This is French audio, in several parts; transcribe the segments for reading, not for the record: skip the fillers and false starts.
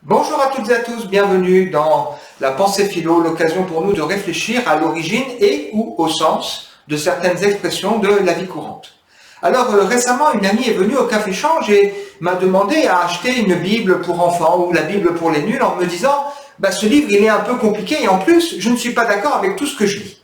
Bonjour à toutes et à tous, bienvenue dans la pensée philo, l'occasion pour nous de réfléchir à l'origine et ou au sens de certaines expressions de la vie courante. Alors récemment, une amie est venue au café-change et m'a demandé à acheter une Bible pour enfants ou la Bible pour les nuls en me disant « ce livre il est un peu compliqué et en plus je ne suis pas d'accord avec tout ce que je lis ».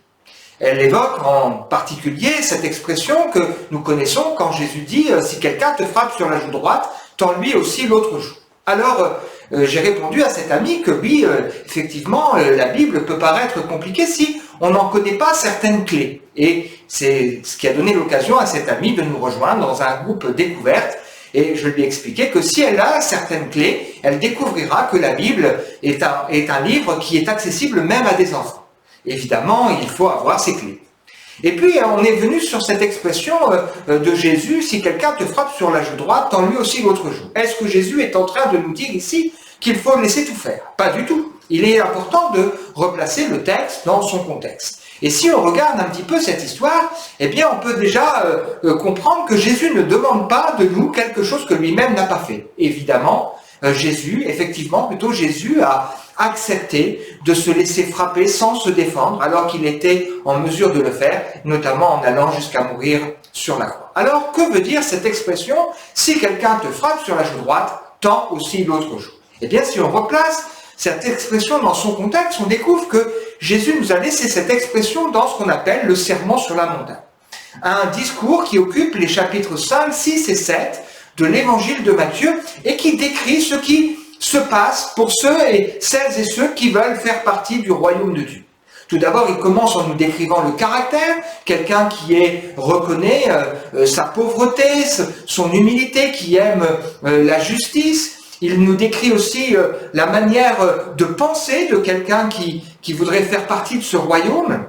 Elle évoque en particulier cette expression que nous connaissons quand Jésus dit « si quelqu'un te frappe sur la joue droite, tends-lui aussi l'autre joue ». Alors, j'ai répondu à cet ami que oui, effectivement, la Bible peut paraître compliquée si on n'en connaît pas certaines clés. Et c'est ce qui a donné l'occasion à cet ami de nous rejoindre dans un groupe découverte. Et je lui ai expliqué que si elle a certaines clés, elle découvrira que la Bible est un livre qui est accessible même à des enfants. Évidemment, il faut avoir ces clés. Et puis, on est venu sur cette expression de Jésus, si quelqu'un te frappe sur la joue droite, tends-lui aussi l'autre joue. Est-ce que Jésus est en train de nous dire ici qu'il faut laisser tout faire? Pas du tout. Il est important de replacer le texte dans son contexte. Et si on regarde un petit peu cette histoire, eh bien, on peut déjà comprendre que Jésus ne demande pas de nous quelque chose que lui-même n'a pas fait. Évidemment, Jésus a accepté de se laisser frapper sans se défendre, alors qu'il était en mesure de le faire, notamment en allant jusqu'à mourir sur la croix. Alors, que veut dire cette expression « si quelqu'un te frappe sur la joue droite, tends aussi l'autre joue ». Eh bien, si on replace cette expression dans son contexte, on découvre que Jésus nous a laissé cette expression dans ce qu'on appelle le sermon sur la montagne. Un discours qui occupe les chapitres 5, 6 et 7 de l'évangile de Matthieu et qui décrit ce qui se passe pour celles et ceux qui veulent faire partie du royaume de Dieu. Tout d'abord, il commence en nous décrivant le caractère, quelqu'un qui reconnaît sa pauvreté, son humilité, qui aime la justice. Il nous décrit aussi la manière de penser de quelqu'un qui voudrait faire partie de ce royaume.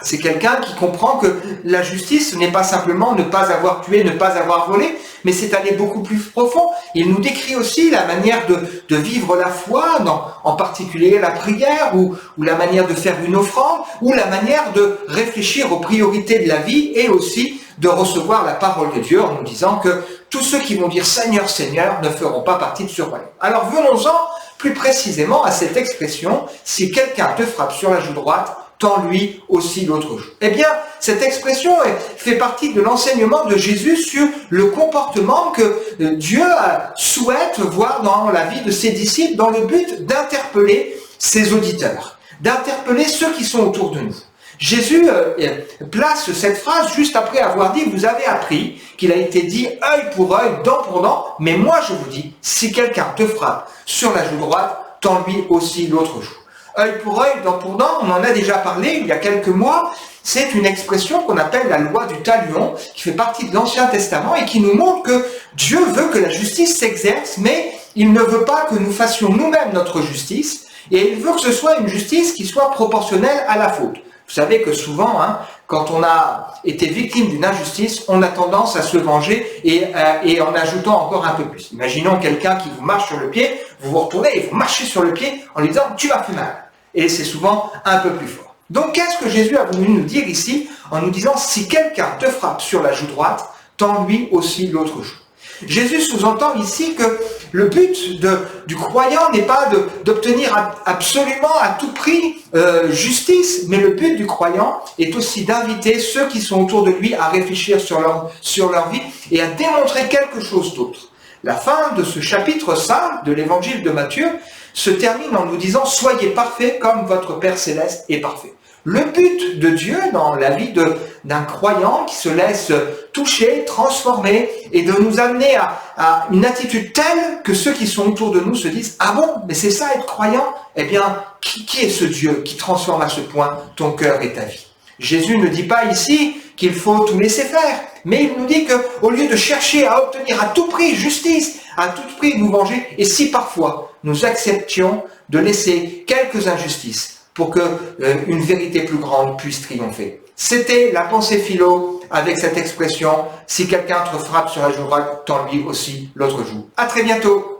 C'est quelqu'un qui comprend que la justice, ce n'est pas simplement ne pas avoir tué, ne pas avoir volé, mais c'est aller beaucoup plus profond. Il nous décrit aussi la manière de vivre la foi, en particulier la prière, ou la manière de faire une offrande, ou la manière de réfléchir aux priorités de la vie, et aussi de recevoir la parole de Dieu en nous disant que tous ceux qui vont dire « Seigneur, Seigneur » ne feront pas partie de ce royaume. Alors venons-en plus précisément à cette expression « si quelqu'un te frappe sur la joue droite, tends-lui aussi l'autre joue ». Eh bien, cette expression fait partie de l'enseignement de Jésus sur le comportement que Dieu souhaite voir dans la vie de ses disciples dans le but d'interpeller ses auditeurs, d'interpeller ceux qui sont autour de nous. Jésus place cette phrase juste après avoir dit « Vous avez appris qu'il a été dit œil pour œil, dent pour dent, mais moi je vous dis, si quelqu'un te frappe sur la joue droite, tends-lui aussi l'autre joue. » Œil pour œil, dent pour dent, on en a déjà parlé il y a quelques mois. C'est une expression qu'on appelle la loi du talion, qui fait partie de l'Ancien Testament et qui nous montre que Dieu veut que la justice s'exerce, mais il ne veut pas que nous fassions nous-mêmes notre justice, et il veut que ce soit une justice qui soit proportionnelle à la faute. Vous savez que souvent, quand on a été victime d'une injustice, on a tendance à se venger et en ajoutant encore un peu plus. Imaginons quelqu'un qui vous marche sur le pied, vous vous retournez et vous marchez sur le pied en lui disant « tu m'as fait mal ». Et c'est souvent un peu plus fort. Donc qu'est-ce que Jésus a voulu nous dire ici en nous disant « si quelqu'un te frappe sur la joue droite, tends-lui aussi l'autre joue ». Jésus sous-entend ici que le but du croyant n'est pas d'obtenir absolument à tout prix justice, mais le but du croyant est aussi d'inviter ceux qui sont autour de lui à réfléchir sur leur vie et à démontrer quelque chose d'autre. La fin de ce chapitre 5 de l'évangile de Matthieu se termine en nous disant « Soyez parfaits comme votre Père Céleste est parfait ». Le but de Dieu dans la vie d'un croyant qui se laisse toucher, transformer et de nous amener à une attitude telle que ceux qui sont autour de nous se disent « Ah bon, mais c'est ça être croyant ?» Eh bien, qui est ce Dieu qui transforme à ce point ton cœur et ta vie? Jésus ne dit pas ici qu'il faut tout laisser faire, mais il nous dit qu'au lieu de chercher à obtenir à tout prix justice, à tout prix nous venger, et si parfois nous acceptions de laisser quelques injustices pour qu'une vérité plus grande puisse triompher. C'était la pensée philo avec cette expression « si quelqu'un te frappe sur la joue droite, tends-lui aussi l'autre joue ». À très bientôt.